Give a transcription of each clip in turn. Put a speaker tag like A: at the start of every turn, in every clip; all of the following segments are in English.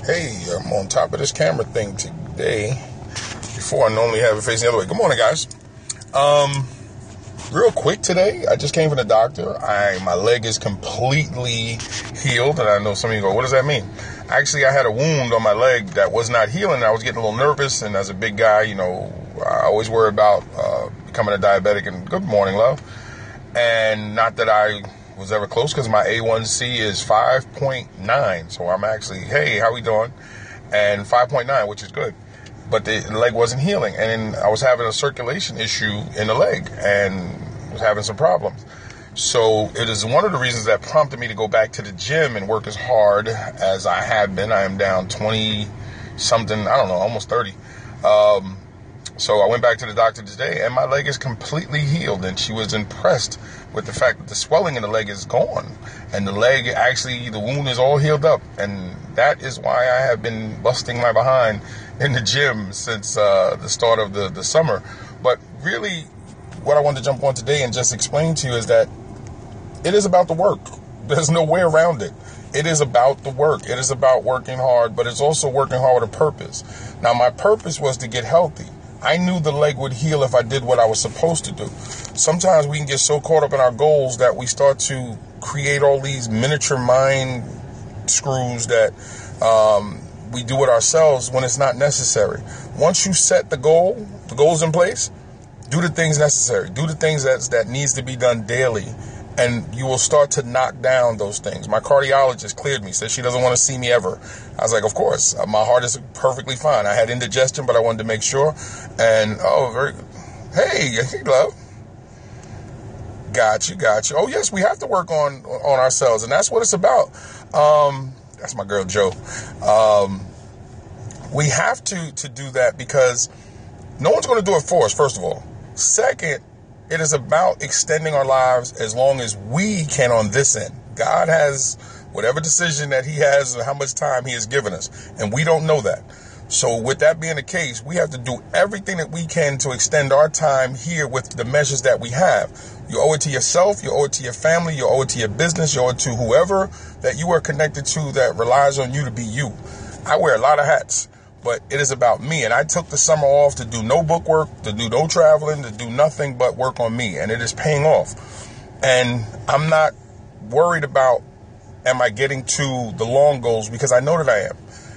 A: Hey, I'm on top of this camera thing today before I normally have it facing the other way. Good morning, guys. Real quick today, I just came from the doctor. My leg is completely healed, and I know some of you go, what does that mean? Actually, I had a wound on my leg that was not healing. I was getting a little nervous, and as a big guy, I always worry about becoming a diabetic, and good morning, love. And not that I was ever close, because my A1C is 5.9. So I'm actually, hey, how we doing? And 5.9, which is good. But the leg wasn't healing. And I was having a circulation issue in the leg and was having some problems. So it is one of the reasons that prompted me to go back to the gym and work as hard as I have been. I am down 20 something, I don't know, almost 30. So I went back to the doctor today, and my leg is completely healed, and she was impressed with the fact that the swelling in the leg is gone, and the leg, actually, the wound is all healed up, and that is why I have been busting my behind in the gym since the start of the summer. But really, what I wanted to jump on today and just explain to you is that it is about the work. There's no way around it. It is about the work. It is about working hard, but it's also working hard with a purpose. Now, my purpose was to get healthy. I knew the leg would heal if I did what I was supposed to do. Sometimes we can get so caught up in our goals that we start to create all these miniature mind screws that we do it ourselves when it's not necessary. Once you set the goals in place, do the things necessary. Do the things that needs to be done daily, and you will start to knock down those things. My cardiologist cleared me, said she doesn't want to see me ever. I was like, of course, my heart is perfectly fine. I had indigestion, but I wanted to make sure. And, very good. Hey, love. Got you. Oh, yes, we have to work on ourselves, and that's what it's about. That's my girl, Joe. We have to do that because no one's going to do it for us, first of all. Second, it is about extending our lives as long as we can on this end. God has whatever decision that he has and how much time he has given us, and we don't know that. So with that being the case, we have to do everything that we can to extend our time here with the measures that we have. You owe it to yourself, you owe it to your family, you owe it to your business, you owe it to whoever that you are connected to that relies on you to be you. I wear a lot of hats, but it is about me. And I took the summer off to do no book work, to do no traveling, to do nothing but work on me. And it is paying off. And I'm not worried about, am I getting to the long goals, because I know that I am.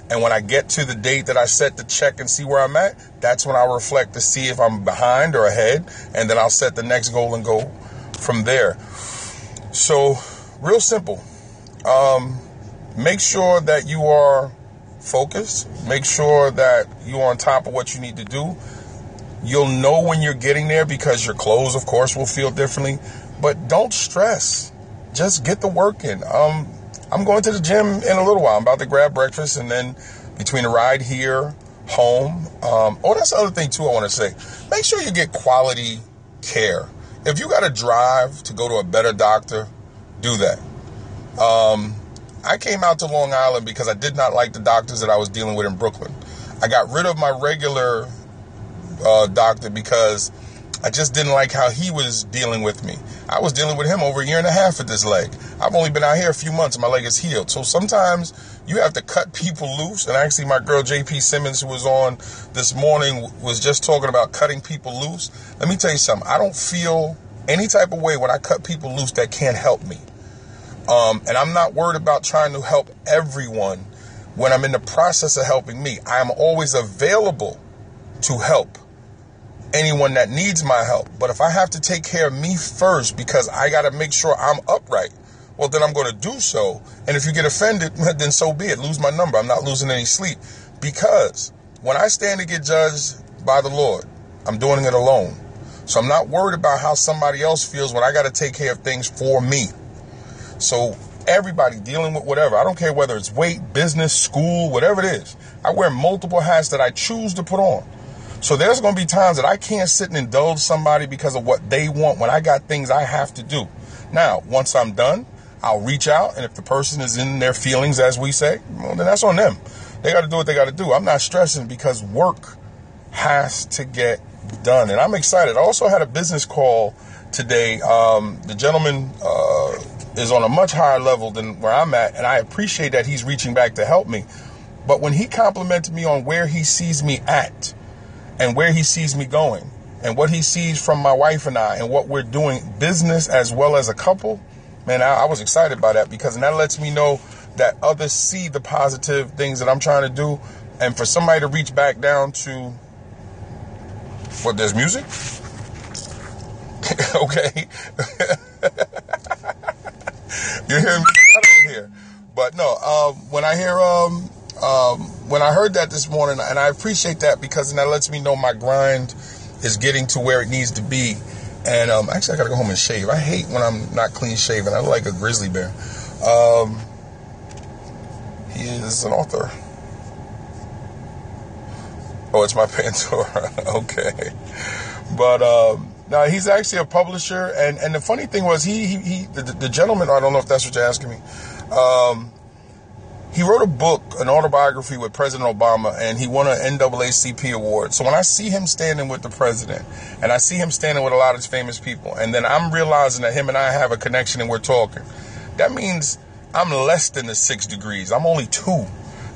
A: And when I get to the date that I set to check and see where I'm at, that's when I'll reflect to see if I'm behind or ahead. And then I'll set the next goal and go from there. So real simple. Make sure that you are focused. Make sure that you're on top of what you need to do. You'll know when you're getting there because your clothes, of course, will feel differently. But don't stress. Just get the work in. I'm going to the gym in a little while. I'm about to grab breakfast, and then between the ride here, home. That's the other thing, too, I want to say. Make sure you get quality care. If you got to drive to go to a better doctor, do that. I came out to Long Island because I did not like the doctors that I was dealing with in Brooklyn. I got rid of my regular doctor because I just didn't like how he was dealing with me. I was dealing with him over a year and a half with this leg. I've only been out here a few months and my leg is healed. So sometimes you have to cut people loose. And actually my girl JP Simmons, who was on this morning, was just talking about cutting people loose. Let me tell you something. I don't feel any type of way when I cut people loose that can't help me. And I'm not worried about trying to help everyone when I'm in the process of helping me. I am always available to help anyone that needs my help. But if I have to take care of me first because I got to make sure I'm upright, well, then I'm going to do so. And if you get offended, then so be it. Lose my number. I'm not losing any sleep, because when I stand to get judged by the Lord, I'm doing it alone. So I'm not worried about how somebody else feels when I got to take care of things for me. So everybody dealing with whatever, I don't care whether it's weight, business, school, whatever it is. I wear multiple hats that I choose to put on. So there's going to be times that I can't sit and indulge somebody because of what they want when I got things I have to do. Now, once I'm done, I'll reach out. And if the person is in their feelings, as we say, well, then that's on them. They got to do what they got to do. I'm not stressing because work has to get done. And I'm excited. I also had a business call today. The gentleman is on a much higher level than where I'm at, and I appreciate that he's reaching back to help me. But when he complimented me on where he sees me at and where he sees me going and what he sees from my wife and I and what we're doing business as well as a couple, man, I was excited by that, because that lets me know that others see the positive things that I'm trying to do. And for somebody to reach back down to, what, there's music? Okay. You hear me? I don't hear. But no, when I hear, when I heard that this morning, and I appreciate that, because that lets me know my grind is getting to where it needs to be. And actually, I got to go home and shave. I hate when I'm not clean shaven. I look like a grizzly bear. He is an author. Oh, it's my Pandora. Okay. But no, he's actually a publisher. And the funny thing was, the gentleman, I don't know if that's what you're asking me, he wrote a book, an autobiography with President Obama, and he won an NAACP award. So when I see him standing with the president, and I see him standing with a lot of famous people, and then I'm realizing that him and I have a connection and we're talking, that means I'm less than the 6 degrees. I'm only 2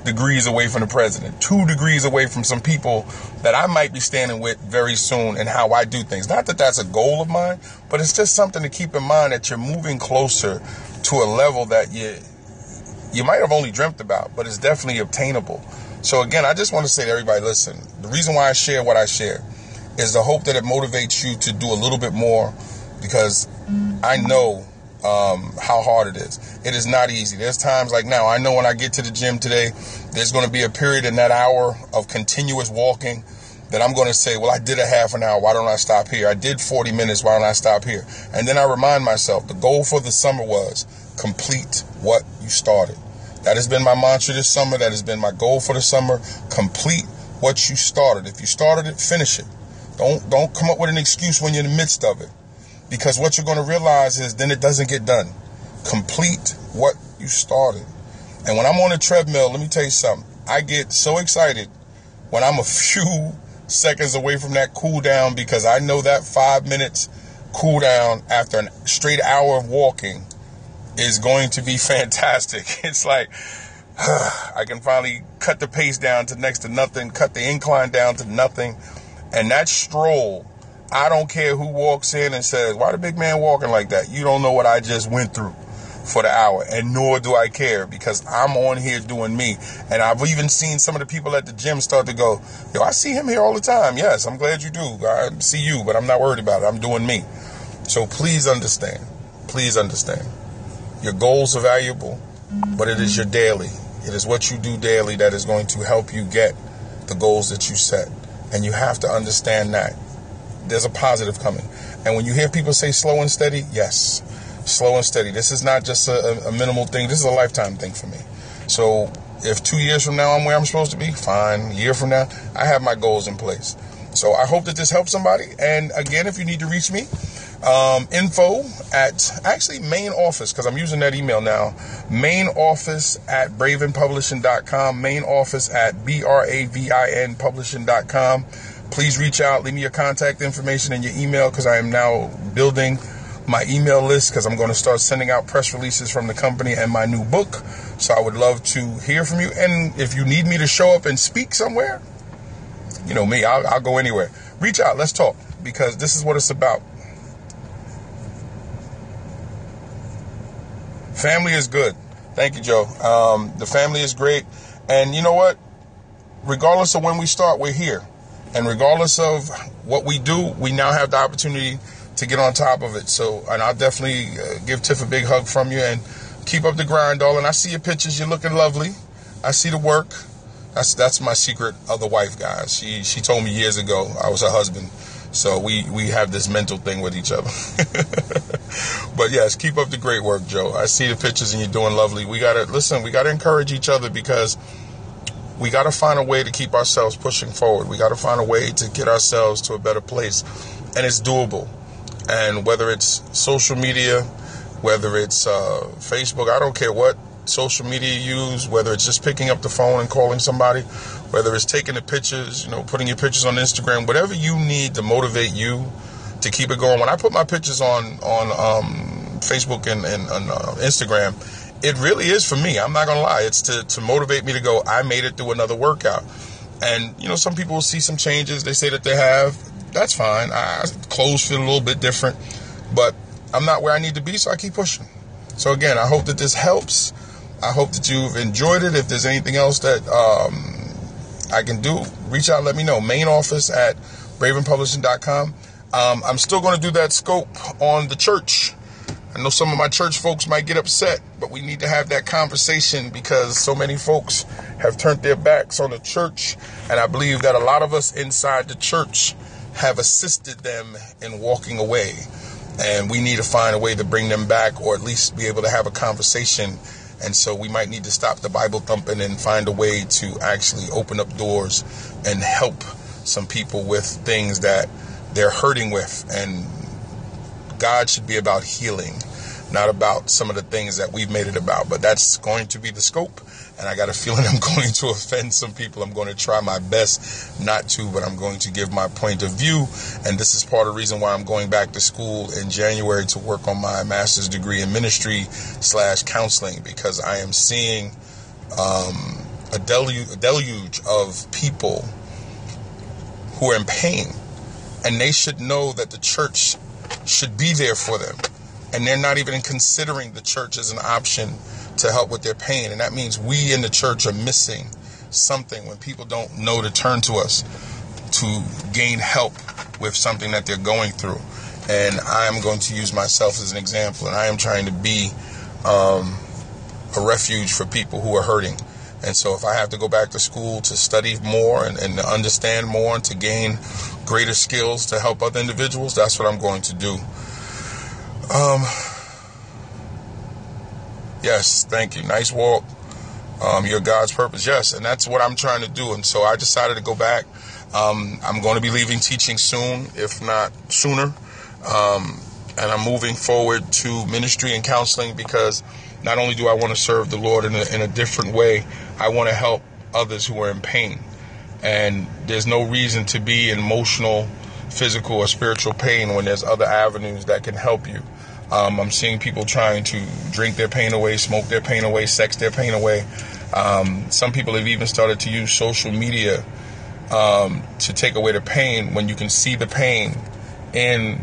A: degrees away from the president, 2 degrees away from some people that I might be standing with very soon in how I do things. Not that that's a goal of mine, but it's just something to keep in mind, that you're moving closer to a level that you might have only dreamt about, but it's definitely obtainable. So again, I just want to say to everybody, listen, the reason why I share what I share is the hope that it motivates you to do a little bit more, because I know how hard it is. It is not easy. There's times like now, I know when I get to the gym today, there's going to be a period in that hour of continuous walking that I'm going to say, well, I did a half an hour. Why don't I stop here? I did 40 minutes. Why don't I stop here? And then I remind myself, the goal for the summer was complete what you started. That has been my mantra this summer. That has been my goal for the summer. Complete what you started. If you started it, finish it. Don't come up with an excuse when you're in the midst of it. Because what you're going to realize is then it doesn't get done. Complete what you started. And when I'm on a treadmill, let me tell you something. I get so excited when I'm a few seconds away from that cool down, because I know that 5 minutes cool down after a straight hour of walking is going to be fantastic. It's like, I can finally cut the pace down to next to nothing, cut the incline down to nothing. And that stroll, I don't care who walks in and says, why the big man walking like that? You don't know what I just went through for the hour, and nor do I care, because I'm on here doing me. And I've even seen some of the people at the gym start to go, yo, I see him here all the time. Yes, I'm glad you do. I see you, but I'm not worried about it. I'm doing me. So please understand. Please understand. Your goals are valuable, but it is your daily. It is what you do daily that is going to help you get the goals that you set. And you have to understand that there's a positive coming. And when you hear people say slow and steady, yes, slow and steady. This is not just a minimal thing. This is a lifetime thing for me. So if 2 years from now I'm where I'm supposed to be, fine. A year from now, I have my goals in place. So I hope that this helps somebody. And again, if you need to reach me, info at actually main office, because I'm using that email now, main office at bravinpublishing.com, main office at BRAVIN publishing.com. Please reach out, leave me your contact information and your email, because I am now building my email list, because I'm going to start sending out press releases from the company and my new book. So I would love to hear from you. And if you need me to show up and speak somewhere, you know me, I'll go anywhere. Reach out, let's talk, because this is what it's about. Family is good. Thank you, Joe. The family is great. And you know what? Regardless of when we start, we're here. And regardless of what we do, we now have the opportunity to get on top of it. So, and I'll definitely give Tiff a big hug from you, and keep up the grind, darling. I see your pictures. You're looking lovely. I see the work. That's my secret of the wife, guys. She told me years ago I was her husband. So we have this mental thing with each other. But yes, keep up the great work, Joe. I see the pictures and you're doing lovely. We got to encourage each other, because we got to find a way to keep ourselves pushing forward. We got to find a way to get ourselves to a better place. And it's doable. And whether it's social media, whether it's Facebook, I don't care what social media you use, whether it's just picking up the phone and calling somebody, whether it's taking the pictures, putting your pictures on Instagram, whatever you need to motivate you to keep it going. When I put my pictures on Facebook and Instagram, it really is for me. I'm not going to lie. It's to motivate me to go, I made it through another workout. And, some people will see some changes. They say that they have. That's fine. Clothes feel a little bit different. But I'm not where I need to be, so I keep pushing. So, again, I hope that this helps. I hope that you've enjoyed it. If there's anything else that I can do, reach out and let me know. Main office at bravenpublishing.com. I'm still going to do that scope on the church. I know some of my church folks might get upset, but we need to have that conversation because so many folks have turned their backs on the church. And I believe that a lot of us inside the church have assisted them in walking away. And we need to find a way to bring them back, or at least be able to have a conversation. And so we might need to stop the Bible thumping and find a way to actually open up doors and help some people with things that they're hurting with. And God should be about healing, not about some of the things that we've made it about. But that's going to be the scope. And I got a feeling I'm going to offend some people. I'm going to try my best not to, but I'm going to give my point of view. And this is part of the reason why I'm going back to school in January to work on my master's degree in ministry / counseling, because I am seeing a deluge of people who are in pain. And they should know that the church should be there for them. And they're not even considering the church as an option to help with their pain. And that means we in the church are missing something when people don't know to turn to us to gain help with something that they're going through. And I'm going to use myself as an example. And I am trying to be a refuge for people who are hurting. And so if I have to go back to school to study more and to understand more and to gain greater skills to help other individuals, that's what I'm going to do. Yes, thank you. Nice walk. You're God's purpose. Yes, and that's what I'm trying to do. And so I decided to go back. I'm going to be leaving teaching soon, if not sooner. And I'm moving forward to ministry and counseling because not only do I want to serve the Lord in a different way, I want to help others who are in pain. And there's no reason to be in emotional, physical, or spiritual pain when there's other avenues that can help you. I'm seeing people trying to drink their pain away, smoke their pain away, sex their pain away. Some people have even started to use social media to take away the pain when you can see the pain in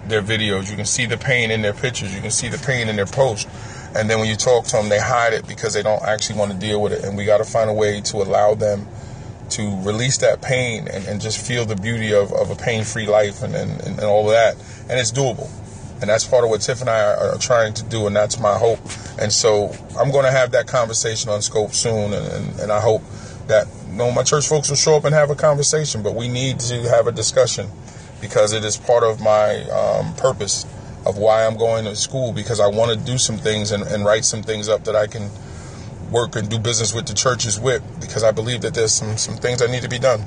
A: their videos. You can see the pain in their pictures. You can see the pain in their posts. And then when you talk to them, they hide it because they don't actually want to deal with it. And we got to find a way to allow them to release that pain and just feel the beauty of a pain-free life and all of that. And it's doable. And that's part of what Tiff and I are trying to do, and that's my hope. And so I'm going to have that conversation on Scope soon, and I hope that my church folks will show up and have a conversation. But we need to have a discussion because it is part of my purpose of why I'm going to school, because I want to do some things and write some things up that I can work and do business with the churches with, because I believe that there's some things that need to be done.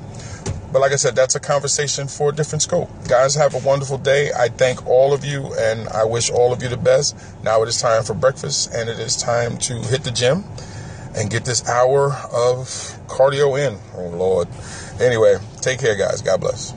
A: But like I said, that's a conversation for a different scope. Guys, have a wonderful day. I thank all of you, and I wish all of you the best. Now it is time for breakfast, and it is time to hit the gym and get this hour of cardio in. Oh, Lord. Anyway, take care, guys. God bless.